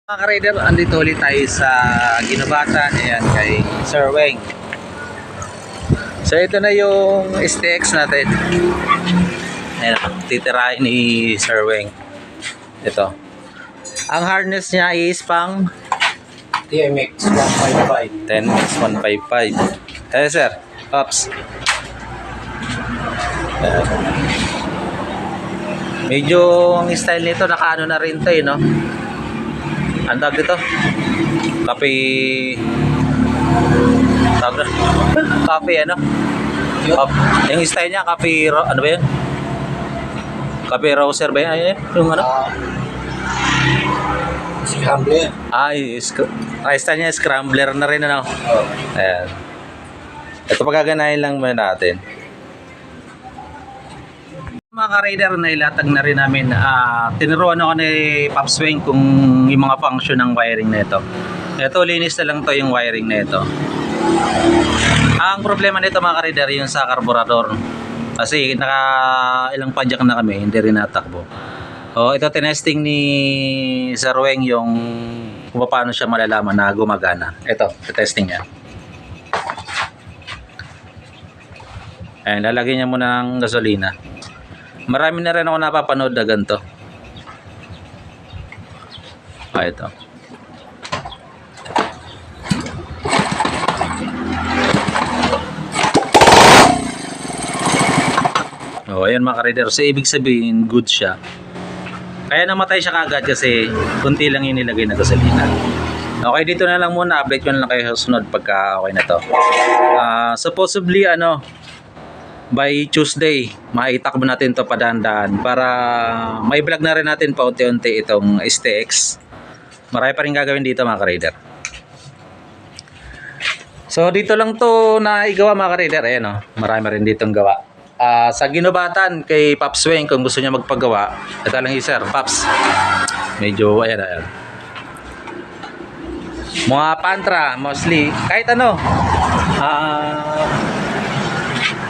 Mga ka-rider, andito ulit tayo sa Ginubatan. Ayan, kay Sir Weng. So ito na yung STX natin. Ayan, titirahin ni Sir Weng. Ito. Ang harness niya is pang TMX 155. 10X 155. Eh sir, Pops. Ayan. Medyo ang style nito nakaano na rin to eh, no? Ang tawag dito? Coffee ano? Yung style niya, ano ba yun? Coffee roaster ba yun? Yung ano? Scrambler. Style niya, scrambler na rin ano? Ayan. Ito pagaganahin lang muna natin. Mga ka-rider, na ilatag na rin namin. Tinuruan ako ni Pops Weng kung yung mga function ng wiring na ito. Ito, linis na lang to yung wiring na ito. Ang problema nito mga ka-rider, yung sa carburetor. Kasi ilang padyak na kami, hindi rin natakbo. Ito tinesting ni Sir Weng yung kung paano siya malalaman na gumagana. Ito, testing niya. Ayan, lalagyan niya muna ng gasolina. Marami na rin ako napapanood na ganito. Ito. Ayan mga ka-rider. So, ibig sabihin, good siya. Kaya namatay siya kagad kasi kunti lang yung nilagay na gasolina. Okay, dito na lang muna. Update ko na lang kayo sa sunod pagka okay na to. Supposedly, by Tuesday, maitakbo natin to padaan-daan para may vlog na rin natin paunti-unti itong STX. Marami pa rin gagawin dito mga ka-rider. So dito lang to na igawa mga ka-rider. Ayan o, marami rin ditong gawa. Sa Ginubatan kay Pops Weng kung gusto niya magpagawa. Ito lang sir, Pops. Medyo ayan. Mga pantra, mostly. Kahit ano.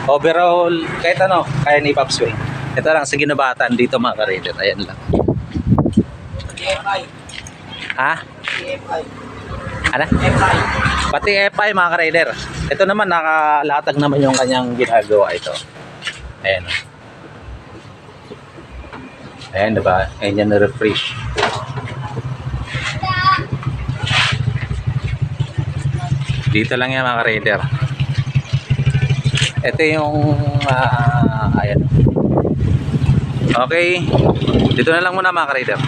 Overall, kahit ano, kaya ni Pops Weng. Ito lang sa Ginubatan dito mga ka-rider. Ayan lang. FI. Ha? FI. Ano? FI. Pati FI mga ka-rider. Ito naman nakalatag naman yung kanyang ginagawa ito. Ayan. Ayan diba? Ayan yan na-refresh. Dito lang yan mga ka-rider. Ito yung ayan. Okay. Dito na lang muna mga ka-rider.